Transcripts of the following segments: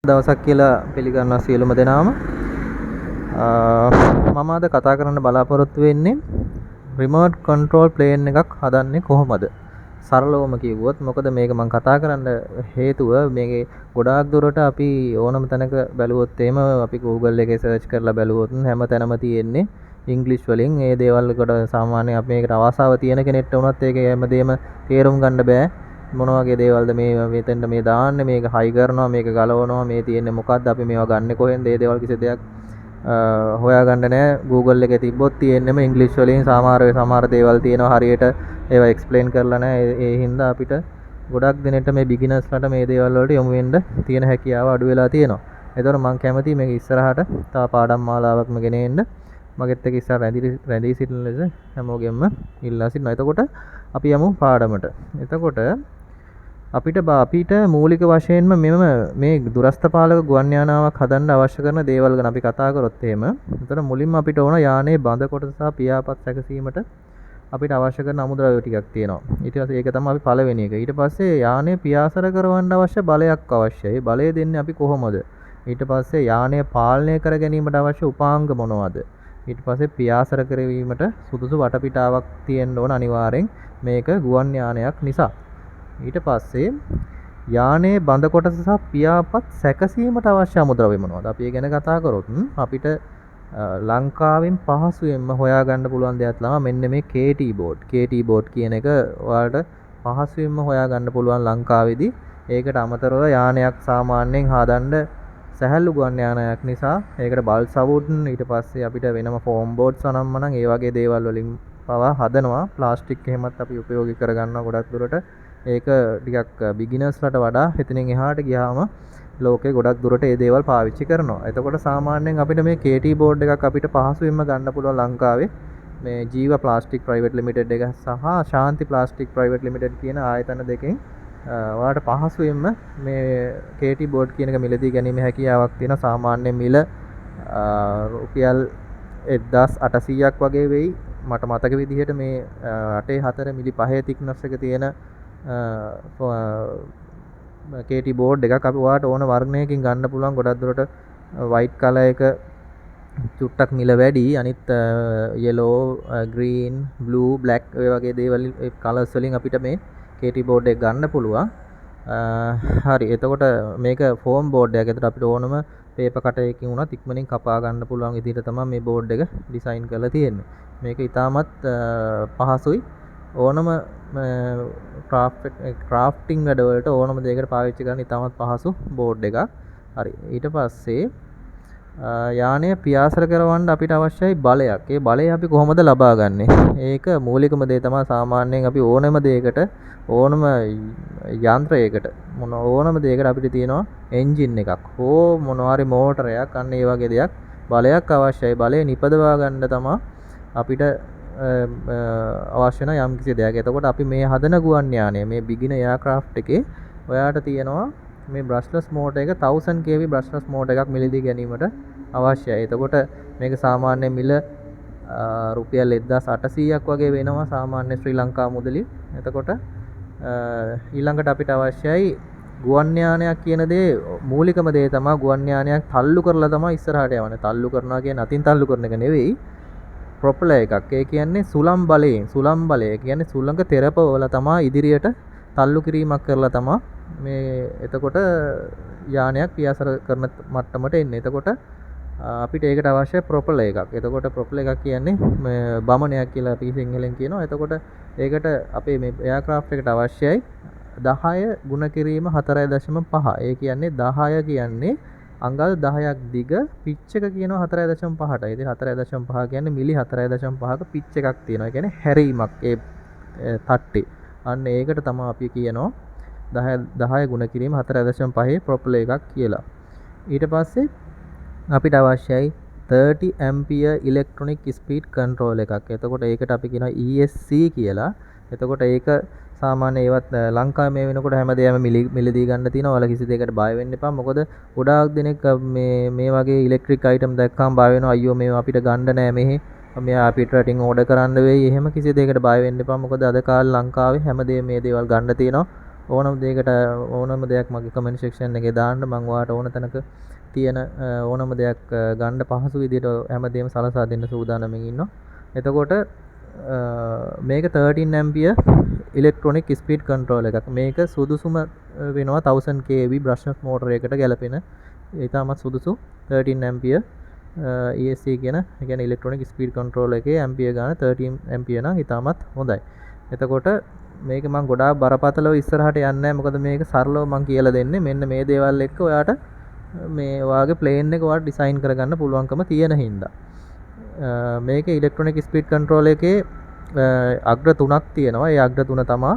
දවසක් කියලා පිළිගන්නවා සියලුම දෙනාම. මම අද කතා කරන්න බලාපොරොත්තු වෙන්නේ රිමෝට් කන්ට්‍රෝල් ප්ලේන් එකක් හදන්නේ කොහොමද? සරලවම කිව්වොත් මොකද මේක මම කතා කරන්න හේතුව මේකේ ගොඩාක් දුරට අපි ඕනම තැනක බැලුවොත් එහෙම අපි Google එකේ සර්ච් කරලා බැලුවොත් හැම තැනම තියෙන්නේ ඉංග්‍රීසි වලින්. ඒ දේවල් වලට සාමාන්‍යයෙන් අපි මේකට අවශ්‍යතාව තියෙන කෙනෙක්ට වුණත් ඒක හැමදේම තේරුම් ගන්න බෑ. මොන වගේ දේවල්ද මේ මෙතෙන්ට මේ දාන්නේ, මේක හයි කරනවා, මේක ගලවනවා, මේ තියෙන්නේ මොකද්ද, අපි මේවා ගන්නෙ කොහෙන්ද, මේ දේවල් කිසි දෙයක් හොයාගන්න නැහැ. Google එකේ තිබ්බොත් තියෙන්නේම ඉංග්‍රීසි වලින් සමහර දේවල් තියෙනවා හරියට ඒවා එක්ස්ප්ලেইন කරලා නැහැ. ඒ හින්දා අපිට ගොඩක් දිනෙට මේ බිග්ිනර්ස්ලාට මේ දේවල් වලට යොමු වෙන්න තියෙන හැකියාව අඩු වෙලා තියෙනවා. ඒතකොට මම කැමතියි මේක ඉස්සරහට තව පාඩම් මාලාවක්ම ගෙනෙන්න. මගෙත් එක්ක ඉස්සර රැඳී සිටින ලෙස හැමෝගෙම ඉල්ලා සිටිනවා. එතකොට අපි යමු පාඩමට. එතකොට අපිට මූලික වශයෙන්ම මේ දුරස්ථ පාලක ගුවන් යානාවක් හදන්න අවශ්‍ය කරන දේවල් ගැන අපි කතා කරොත් එහෙම එතන මුලින්ම අපිට ඕන යානයේ බඳ කොටස සහ පියාපත් සැකසීමට අපිට අවශ්‍ය කරන අමුද්‍රව්‍ය ටිකක් තියෙනවා. ඊට පස්සේ ඒක තමයි අපි පළවෙනි එක. ඊට පස්සේ යානය පියාසර කරවන්න අවශ්‍ය බලයක් අවශ්‍යයි. බලය දෙන්නේ අපි කොහොමද? ඊට පස්සේ යානය පාලනය කර ගැනීමට අවශ්‍ය උපාංග මොනවද? ඊට පස්සේ පියාසර කරවීමට සුදුසු වටපිටාවක් තියෙන්න ඕන අනිවාර්යෙන් මේක ගුවන් යානයක් නිසා. ඊට පස්සේ යානයේ බඳ කොටස සහ පියාපත් සැකසීමට අවශ්‍ය අමුද්‍රව්‍ය මොනවද? අපි ඒ ගැන කතා කරොත් අපිට ලංකාවෙන් පහසුවෙන්ම හොයාගන්න පුළුවන් දෙයක් තමයි මෙන්න මේ KT board. KT board කියන එක ඔයාලට පහසුවෙන්ම හොයාගන්න පුළුවන් ලංකාවේදී. ඒකට අමතරව යානයක් සාමාන්‍යයෙන් හදන්න සැහැල්ලු ගුවන් යානයක් නිසා ඒකට බල් සවුඩ් ඊට පස්සේ අපිට වෙනම ෆෝම් බෝඩ්ස් අනම්මනම් ඒ වගේ දේවල් වලින් පවා හදනවා. ප්ලාස්ටික් එහෙමත් අපි උපයෝගී කරගන්නවා ගොඩක් දුරට. ඒක ටිකක් බිග්ිනර්ස්ලාට වඩා එතනින් එහාට ගියාම ලෝකේ ගොඩක් දුරට ඒ දේවල් පාවිච්චි කරනවා. එතකොට සාමාන්‍යයෙන් අපිට මේ KT බෝඩ් එකක් අපිට පහසුවෙන්ම ගන්න පුළුවන් ලංකාවේ මේ ජීව ප්ලාස්ටික් ප්‍රයිවට් ලිමිටඩ් එක සහ ශාන්ති ප්ලාස්ටික් ප්‍රයිවට් ලිමිටඩ් කියන ආයතන දෙකෙන් ඔයාලට පහසුවෙන්ම මේ KT බෝඩ් කියන එක මිලදී ගැනීම හැකියාවක් තියෙන. සාමාන්‍ය මිල රුපියල් 1800ක් වගේ වෙයි. මට මතක විදිහට මේ 8.4 මිලි 5 thickness එක තියෙන KT බෝඩ් එකක් අපි ඔයාලට ඕන වර්ණයකින් ගන්න පුළුවන්. ගොඩක් දුරට white color එක චුට්ටක් මිල වැඩි. අනිත් yellow, green, blue, black ඔය වගේ දේවල් කලර්ස් වලින් අපිට මේ KT බෝඩ් එක ගන්න පුළුවන්. හරි. එතකොට මේක ෆෝම් බෝඩ් එකක්. ඒකට අපිට ඕනම පේපර් කටරයකින් උනත් ඉක්මනින් කපා ගන්න පුළුවන් විදිහට තමයි මේ බෝඩ් එක ඩිසයින් කරලා තියෙන්නේ. මේක ඉතාමත් පහසුයි. ඕනම ක්‍රාෆ්ටිං වැඩවලට ඕනම දෙයකට පාවිච්චි කරන්න ඉතාමත් පහසු බෝඩ් එකක්. හරි. ඊට පස්සේ යානය පියාසර කරවන්න අපිට අවශ්‍යයි බලයක්. ඒ බලය අපි කොහොමද ලබා ගන්නෙ? ඒක මූලිකම දේ තමයි සාමාන්‍යයෙන් අපි ඕනම දෙයකට ඕනම යන්ත්‍රයකට ඕනම දෙයකට අපිට තියෙනවා එන්ජින් එකක් හෝ මොනවා හරි මෝටරයක්. අන්න ඒ වගේ දෙයක් බලයක් අවශ්‍යයි. බලය නිපදවා ගන්න තමයි අපිට අවශ්‍ය යම් කිසි දෙයක්. එතකොට අපි මේ හදන ගුවන් යානය මේ බිගින එයාක්‍රාෆ්ට් එකේ ඔයාට තියෙනවා මේ බ්‍රෂ්ලස් මෝටර් එක 1000 kV බ්‍රෂ්ලස් මෝටර් එකක් මිලදී ගැනීමට අවශ්‍යයි. එතකොට මේක සාමාන්‍ය මිල රුපියල් 1800ක් වගේ වෙනවා සාමාන්‍ය ශ්‍රී ලංකා මුදලින්. එතකොට ඊළඟට අපිට අවශ්‍යයි ගුවන් යානයක් කියන දේ මූලිකම දේ තමයි ගුවන් යානයක් තල්ලු කරලා තමයි ඉස්සරහට යවන්නේ. තල්ලු කරනවා කියන්නේ අතින් තල්ලු කරන එක නෙවෙයි. ප්‍රොපලර් එකක්. ඒ කියන්නේ සුළං බලයෙන් බලය කියන්නේ සුළඟ තෙරපවල තමයි ඉදිරියට තල්ලු කිරීමක් කරලා තමයි මේ එතකොට යානයක් පියාසර කරන මට්ටමට එන්නේ. එතකොට අපිට ඒකට අවශ්‍ය ප්‍රොපලර් එකක්. එතකොට ප්‍රොපලර් එකක් කියන්නේ බමණයක් කියලා අපි සිංහලෙන් කියනවා. එතකොට ඒකට අපේ මේ එයාක්‍රාෆ්ට් එකට අවශ්‍යයි 10 ගුණ කිරීම 4.5. ඒ කියන්නේ 10 කියන්නේ අඟල් 10ක් දිග පිච් එක කියනවා 4.5ට. ඉතින් 4.5 කියන්නේ මිලි 4.5ක පිච් එකක් තියෙනවා. ඒ කියන්නේ හැරීමක් ඒ තට්ටේ. අන්න ඒකට තමයි අපි කියනවා 10 ගුණ කිරීම 4.5 ප්‍රොපලර් එකක් කියලා. ඊට පස්සේ අපිට අවශ්‍යයි 30 ampere electronic speed control එකක්. එතකොට ඒකට අපි කියනවා ESC කියලා. එතකොට ඒක සාමාන්‍ය ඒවත් ලංකාවේ මේ වෙනකොට හැමදේම මිලදී ගන්න තියෙනවා. ඔයාලා කිසි දෙයකට බය වෙන්න එපා. මොකද ගොඩාක් දෙනෙක් මේ වගේ ඉලෙක්ට්‍රික් අයිටම් දැක්කම බය වෙනවා. අයියෝ මේවා අපිට ගන්න නෑ මෙහි. මෙයා අපිට රටින් ඕඩර් කරන්න වෙයි. එහෙම කිසි දෙයකට බය වෙන්න එපා. මොකද අද කාලේ ලංකාවේ හැමදේම මේ දේවල් ගන්න තියෙනවා. ඕනම දෙයකට ඕනම දෙයක් මගේ කමෙන්ට් සෙක්ෂන් එකේ දාන්න මම ඔයාලට ඕන තැනක තියෙන ඕනම දෙයක් ගන්න පහසු විදිහට හැමදේම සලසා දෙන්න සූදානම්ෙන් ඉන්නවා. එතකොට මේක 13 ampere electronic speed control එකක්. මේක සුදුසුම වෙනවා 1000 kV brushless motor එකකට ගැලපෙන ඊටමත් සුදුසු 13 ampere ESC කියන ඒ කියන්නේ electronic speed control එකේ ampere ගාන 13 ampere නම් ඊටමත් හොඳයි. එතකොට මේක මම ගොඩාක් බරපතලව ඉස්සරහට යන්නේ නැහැ. මොකද මේක සරලව මම කියලා දෙන්නේ. මෙන්න මේ දේවල් එක්ක ඔයාට මේ ඔයාගේ ප්ලේන් එක ඔයාට ඩිසයින් කරගන්න පුළුවන්කම තියෙන හින්දා. මේකේ ඉලෙක්ට්‍රොනික ස්පීඩ් කන්ට්‍රෝල් එකේ අග්‍ර තුනක් තියෙනවා. ඒ අග්‍ර තුන තමයි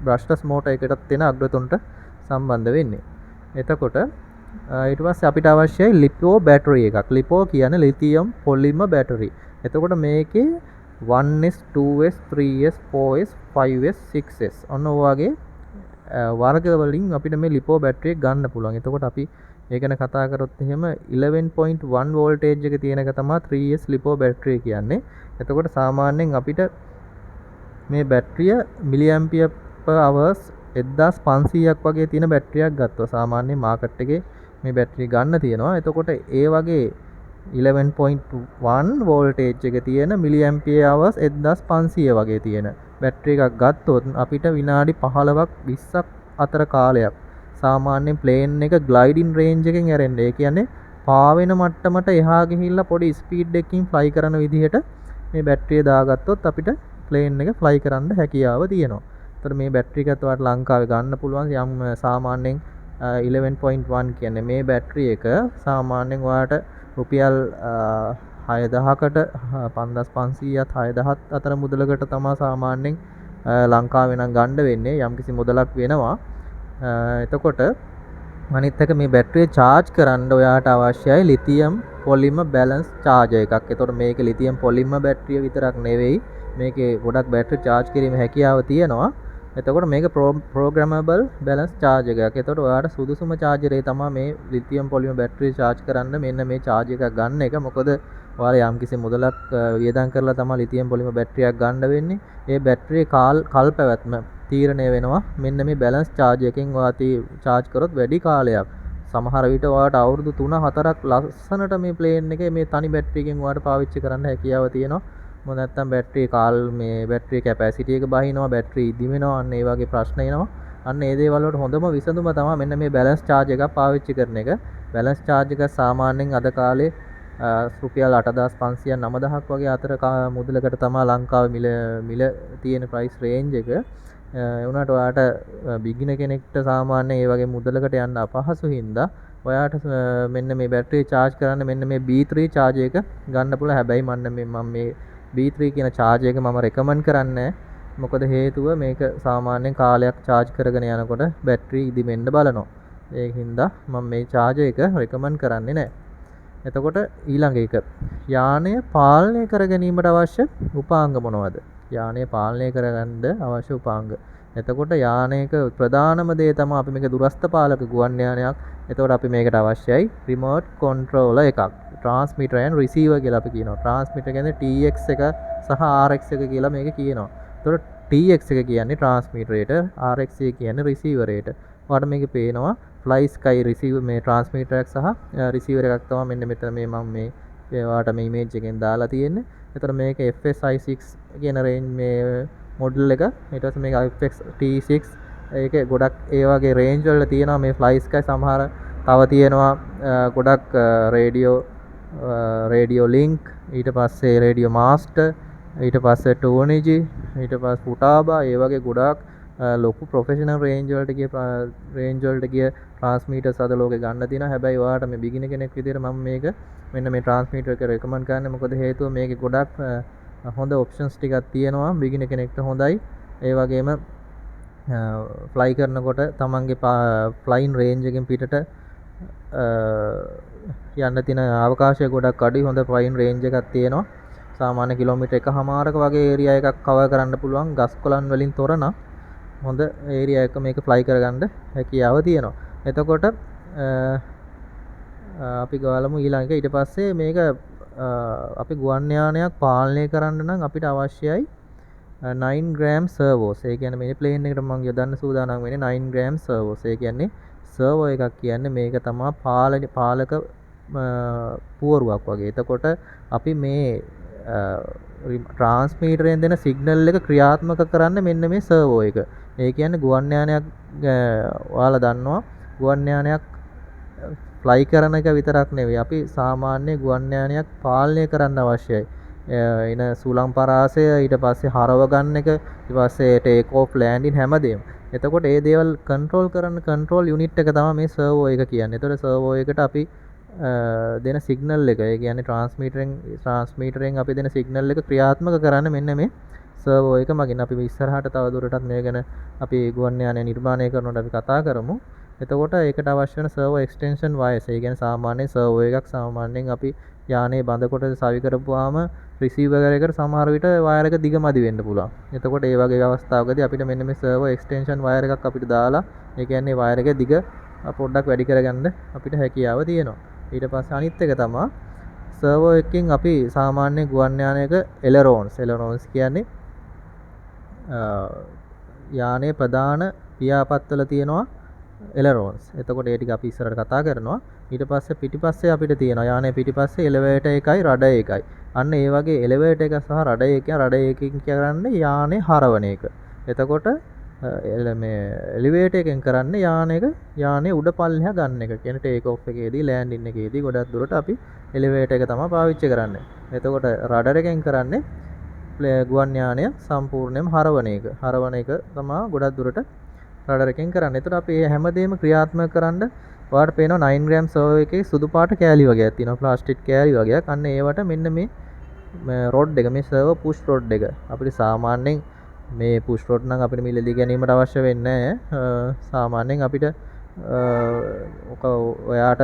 බ්‍රෂ්ලස් මෝටර් එකටත් තියෙන අග්‍ර තුනට සම්බන්ධ වෙන්නේ. එතකොට ඊට පස්සේ අපිට අවශ්‍යයි ලිපෝ බැටරි එකක්. ලිපෝ කියන්නේ ලිතියම් පොලිමර් බැටරි. එතකොට මේකේ 1S 2S 3S 4S 5S 6S ඔන්න ඔයගේ වර්ග වලින් අපිට මේ ලිපෝ බැටරි එක ගන්න පුළුවන්. එතකොට අපි ඒ ගැන කතා කරොත් එහෙම 11.1 වෝල්ටේජ් එක තියෙන එක තමයි 3S ලිපෝ බැටරි කියන්නේ. එතකොට සාමාන්‍යයෙන් අපිට මේ බැටරිය මිලි ඇම්පියර් per hours 1500ක් වගේ තියෙන බැටරියක් ගත්තා. සාමාන්‍ය මාකට් එකේ මේ බැටරිය ගන්න තියෙනවා. එතකොට ඒ වගේ 11.1 වෝල්ටේජ් එක තියෙන මිලි ඇම්පියර් hours 1500 වගේ තියෙන බැටරි එකක් ගත්තොත් අපිට විනාඩි 15ක් 20ක් අතර කාලයක් සාමාන්‍යයෙන් ප්ලේන් එක ග්ලයිඩින් රේන්ජ් එකෙන් ඇරෙන්නේ. ඒ කියන්නේ පාවෙන මට්ටමට එහා ගිහිල්ලා පොඩි ස්පීඩ් එකකින් ෆ්ලයි කරන විදිහට මේ බැටරිය දාගත්තොත් අපිට ප්ලේන් එක ෆ්ලයි කරන්න හැකියාව තියෙනවා. ඒතර මේ බැටරි එකත් ඔයාලට ලංකාවේ ගන්න පුළුවන් යම් සාමාන්‍යයෙන් 11.1 කියන්නේ මේ බැටරි එක සාමාන්‍යයෙන් ඔයාලට රුපියල් 6000කට 5500ත් 6000ත් අතර මුදලකට තමයි සාමාන්‍යයෙන් ලංකාවේ නම් ගන්න වෙන්නේ යම්කිසි මුදලක් වෙනවා. එතකොට අනිත් එක මේ බැටරිය charge කරන්න ඔයාට අවශ්‍යයි ලිතියම් පොලිමර් බැලන්ස් charger එකක්. එතකොට මේක ලිතියම් පොලිමර් බැටරිය විතරක් නෙවෙයි මේකේ ගොඩක් බැටරි charge කිරීමේ හැකියාව තියෙනවා. එතකොට මේක programmable balance charger එකක්. එතකොට ඔයාට සුදුසුම charger එක තමයි මේ ලිතියම් පොලිමර් බැටරිය charge කරන්න මෙන්න මේ charger එකක් ගන්න එක. මොකද ඔයාලා යම්කිසි මුදලක් වියදම් කරලා තමයි ලිතියම් පොලිමර් බැටරියක් ගන්න වෙන්නේ. ඒ බැටරියේ කල් පැවැත්ම තීරණය වෙනවා මෙන්න මේ බැලන්ස් charge එකෙන් ඔයාලා charge කරොත් වැඩි කාලයක් සමහර විට ඔයාලට අවුරුදු 3-4ක් ලස්සනට මේ ප්ලේන් එකේ මේ තනි බැටරියකින් ඔයාලට පාවිච්චි කරන්න හැකියාව තියෙනවා. මොකද නැත්තම් බැටරි මේ බැටරි කැපැසිටි එක බහිනවා බැටරි ඉදි වෙනවා අන්න ඒ වගේ ප්‍රශ්න එනවා. අන්න ඒ දේවල් වලට හොඳම විසඳුම තමයි මෙන්න මේ බැලන්ස් charge එකක් පාවිච්චි කරන එක. බැලන්ස් charge එක සාමාන්‍යයෙන් අද කාලේ රුපියල් 8500 9000ක් වගේ අතර මුදලකට තමයි ලංකාවේ මිල තියෙන price range එක. ඒ වුණාට ඔයාට බිග්ිනර් කෙනෙක්ට සාමාන්‍යයෙන් ඒ වගේ මුදලකට යන්න අපහසු හින්දා ඔයාට මෙන්න මේ බැටරිය charge කරන්න මෙන්න මේ B3 charger එක ගන්න පුළුවන්. හැබැයි මම මේ B3 කියන charger එක මම recommend කරන්නේ මොකද හේතුව මේක සාමාන්‍යයෙන් කාලයක් charge කරගෙන යනකොට බැටරි ඉදිමෙන්න බලනවා. ඒකින්ද මම මේ charger එක recommend කරන්නේ නැහැ. එතකොට ඊළඟ එක යානය පාලනය කර ගැනීමට අවශ්‍ය උපාංග මොනවද? යානය පාලනය කරගන්න අවශ්‍ය උපාංග. එතකොට යානයක ප්‍රධානම දේ තමයි අපි මේක දුරස්ථ පාලක ගුවන් යානයක්. එතකොට අපි මේකට අවශ්‍යයි remote controller එකක්. transmitter and receiver කියලා අපි කියනවා. transmitter කියන්නේ TX එක සහ RX එක කියලා මේක කියනවා. එතකොට TX එක කියන්නේ transmitter එකට, RX එක කියන්නේ receiver එකට. ඔයාලට මේකේ පේනවා fly sky receiver මේ transmitter එකක් සහ receiver එකක් තමයි මෙන්න මෙතන මේ මම මේ ඔයාලට මේ image එකෙන් දාලා තියෙන්නේ. එතකොට මේක FSI6 කියන range මේ model එක. ඊට පස්සේ මේක FXT6 ඒකේ ගොඩක් ඒ වගේ range වල තියෙනවා මේ fly sky සමහර තව තියෙනවා ගොඩක් radio link ඊට පස්සේ radio master ඊට පස්සේ Tonyji ඊට පස්සේ Futaba ඒ වගේ ගොඩක් ලොකු ප්‍රොෆෙෂනල් රේන්ජ් වලට ගිය ට්‍රාන්ස්මීටර්ස් අද ලෝකේ ගන්න තියෙනවා. හැබැයි ඔයාලට මේ බිගිනර් කෙනෙක් විදිහට මම මේක මෙන්න මේ ට්‍රාන්ස්මීටර් එක රෙකමන්ඩ් කරන්නේ. මොකද හේතුව මේකේ ගොඩක් හොඳ ඔප්ෂන්ස් ටිකක් තියෙනවා. බිගිනර් කෙනෙක්ට හොඳයි. ඒ වගේම ෆ්ලයි කරනකොට තමන්ගේ ෆ්ලයින් රේන්ජ් එකෙන් පිටට යන්න තියෙන අවකාශය ගොඩක් අඩුයි. හොඳ ෆ්ලයින් රේන්ජ් එකක් තියෙනවා. සාමාන්‍ය කිලෝමීටර් 1.5ක වගේ ඒරියා එකක් කවර් කරන්න පුළුවන්. ගස් කොළන් වලින් තොර නම් හොඳ ඒරියා එක මේක ෆ්ලයි කරගන්න හැකියාව තියෙනවා. එතකොට අපි ගාලමු ඊළඟ ඊට පස්සේ මේක අපි ගුවන් යානයක් පාලනය කරන්න නම් අපිට අවශ්‍යයි 9 gram servos. ඒ කියන්නේ මේ ප්ලේන් එකට මම යොදන්න සූදානම් වෙන්නේ 9 gram servos. ඒ කියන්නේ සර්වෝ එකක් කියන්නේ මේක තමයි පාලක පුවරුවක් වගේ. එතකොට අපි මේ ට්‍රාන්ස්මීටරෙන් දෙන සිග්නල් එක ක්‍රියාත්මක කරන්න මෙන්න මේ සර්වෝ එක. ඒ කියන්නේ ගුවන් යානයක් ඔයාලා දන්නවා ගුවන් යානයක් ෆ්ලයි කරන එක විතරක් නෙවෙයි අපි සාමාන්‍ය ගුවන් යානයක් පාලනය කරන්න අවශ්‍යයි. එන සුළං පරාසය ඊට පස්සේ හරව ගන්න එක ඊට පස්සේ ටේක් ඕෆ් ලෑන්ඩින් හැමදේම. එතකොට ඒ දේවල් කන්ට්‍රෝල් කරන්න කන්ට්‍රෝල් යුනිට් එක තමයි මේ සර්වෝ එක කියන්නේ. එතකොට සර්වෝ එකට අපි දෙන සිග්නල් එක ඒ කියන්නේ ට්‍රාන්ස්මීටරෙන් අපි දෙන සිග්නල් එක ක්‍රියාත්මක කරන්න මෙන්න මේ සර්වෝ එක මගින් අපි ඉස්සරහට තව දුරටත් මේ ගැන අපි ගුවන් යානය නිර්මාණය කරනකොට අපි කතා කරමු. එතකොට ඒකට අවශ්‍ය වෙන සර්වෝ එක්ස්ටෙන්ෂන් වයර්ස් ඒ කියන්නේ සාමාන්‍ය සර්වෝ එකක් සාමාන්‍යයෙන් අපි යානේ බඳ කොට සවි කරපුවාම රිසීවර් එකට සමහර විට වයර් එක දිග මදි වෙන්න පුළුවන්. එතකොට ඒ වගේ අවස්ථාවකදී අපිට මෙන්න මේ සර්වෝ එක්ස්ටෙන්ෂන් වයර් එකක් අපිට දාලා ඒ කියන්නේ වයර් එක දිග පොඩ්ඩක් වැඩි කරගන්න අපිට හැකියාව තියෙනවා. ඊට පස්සේ අනිත් එක තමයි සර්වෝ එකකින් අපි සාමාන්‍ය ගුවන් යානයක එලරෝන්ස් කියන්නේ යානයේ ප්‍රධාන පියාපත්වල තියෙනවා එලරෝන්ස්. එතකොට ඒ ටික අපි ඉස්සරහට කතා කරනවා. ඊට පස්සේ පිටිපස්සේ අපිට තියෙනවා යානයේ පිටිපස්සේ එලිවේටර් එකයි රඩර් එකයි. අන්න ඒ වගේ එලිවේටර් එක සහ රඩර් එකකින් කරන්නේ යානේ හරවන එක. එතකොට මේ එලිවේටර් එකෙන් කරන්නේ යානේ උඩ පල්ලෙහා ගන්න එක. කියන්නේ ටේක් ඔෆ් එකේදී ලෑන්ඩින් එකේදී ගොඩක් දුරට අපි එලිවේටර් එක තමයි පාවිච්චි කරන්නේ. එතකොට රඩර් එකෙන් කරන්නේ ගුවන් යානය සම්පූර්ණයෙන්ම හරවන එක. හරවන එක තමයි ගොඩක් දුරට රඩර් එකෙන් කරන්නේ. එතකොට අපි මේ හැමදේම ක්‍රියාත්මක කරන්න ඔයාලට පේනවා 9 ග්‍රෑම් සර්වෝ එකේ සුදු පාට කෑලි වගේක් තියෙනවා. ප්ලාස්ටික් කෑලි වගේක්. අන්න ඒවට මෙන්න මේ රොඩ් එක මේ සර්වෝ පුෂ් රොඩ් එක. අපිට සාමාන්‍යයෙන් මේ පුෂ් රොඩ් නම් අපිට මිලදී ගැනීමට අවශ්‍ය වෙන්නේ නැහැ. සාමාන්‍යයෙන් අපිට ඔයාට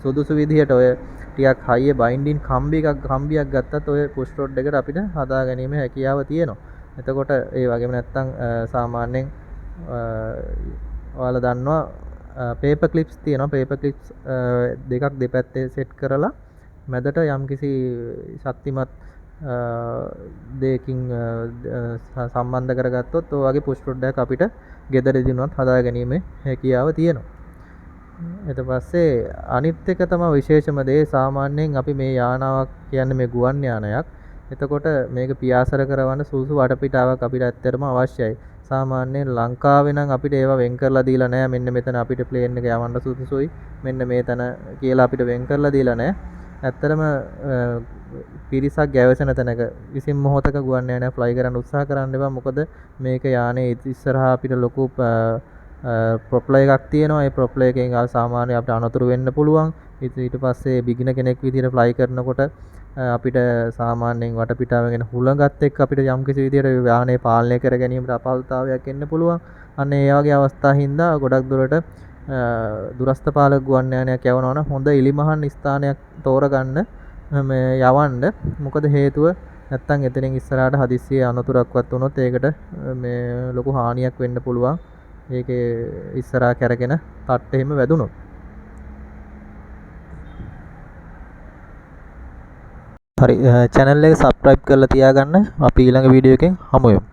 සුදුසු විදිහට ඔය ටිකක් හයිය බයින්ඩින් කම්බියක් ගත්තත් ඔය පුෂ් රොඩ් එකට අපිට හදා ගැනීම හැකියාව තියෙනවා. එතකොට ඒ වගේම නැත්තම් සාමාන්‍යයෙන් ඔයාලා දන්නවා පේපර් ක්ලිප්ස් තියෙනවා. පේපර් ක්ලිප්ස් දෙකක් දෙපැත්තේ සෙට් කරලා මැදට යම්කිසි ශක්තිමත් දෙයකින් සම්බන්ධ කරගත්තොත් ඔය වගේ පුෂ් රොඩ් එකක් අපිට ගෙදරදී උනත් හදා ගැනීම හැකියාව තියෙනවා. ඊට පස්සේ අනිත් එක තමයි විශේෂම දේ සාමාන්‍යයෙන් අපි මේ යානාවක් කියන්නේ මේ ගුවන් යානයක්. එතකොට මේක පියාසර කරවන්න සුසු වටපිටාවක් අපිට ඇත්තටම අවශ්‍යයි. සාමාන්‍යයෙන් ලංකාවේ නම් අපිට ඒවා වෙන් කරලා දීලා නැහැ. මෙන්න මෙතන අපිට ප්ලේන් එක යවන්න සුදුසුයි. මෙන්න මේතන කියලා අපිට වෙන් කරලා දීලා නැහැ. ඇත්තටම පිරිසක් ගැවසෙන තැනක විසින් මොහොතක ගුවන් යානය ෆ්ලයි කරන්න උත්සාහ කරන්න එපා. මොකද මේක යානේ ඉස්සරහා අපිට ලොකු ප්‍රොප්ලර් එකක් තියෙනවා. ඒ ප්‍රොප්ලර් එකෙන් සාමාන්‍යයෙන් අපිට අනතුරු වෙන්න පුළුවන්. ඊට පස්සේ බිග්ිනර් කෙනෙක් විදිහට ෆ්ලයි කරනකොට අපිට සාමාන්‍යයෙන් වටපිටාවගෙන හුලඟත් එක්ක අපිට යම්කිසි විදිහට වාහනේ පාලනය කර ගැනීමට අපහසුතාවයක් එන්න පුළුවන්. අන්න ඒ වගේ අවස්ථා හින්දා ගොඩක් දුරට දුරස්ථ පාලක ගුවන් යානයක් යවනවා නම් හොඳ ඉලිමහන් ස්ථානයක් තෝරගන්න මේ යවන්න. මොකද හේතුව නැත්තම් එතනින් ඉස්සරහට හදිස්සියේ අනතුරක්වත් වුණොත් ඒකට මේ ලොකු හානියක් වෙන්න පුළුවන්. ඒකේ ඉස්සරහා කැරගෙන තට්ට එහෙම වැදුනොත්. හරි channel එක subscribe කරලා තියාගන්න. අපි ඊළඟ වීඩියෝ එකෙන් හමු වෙමු.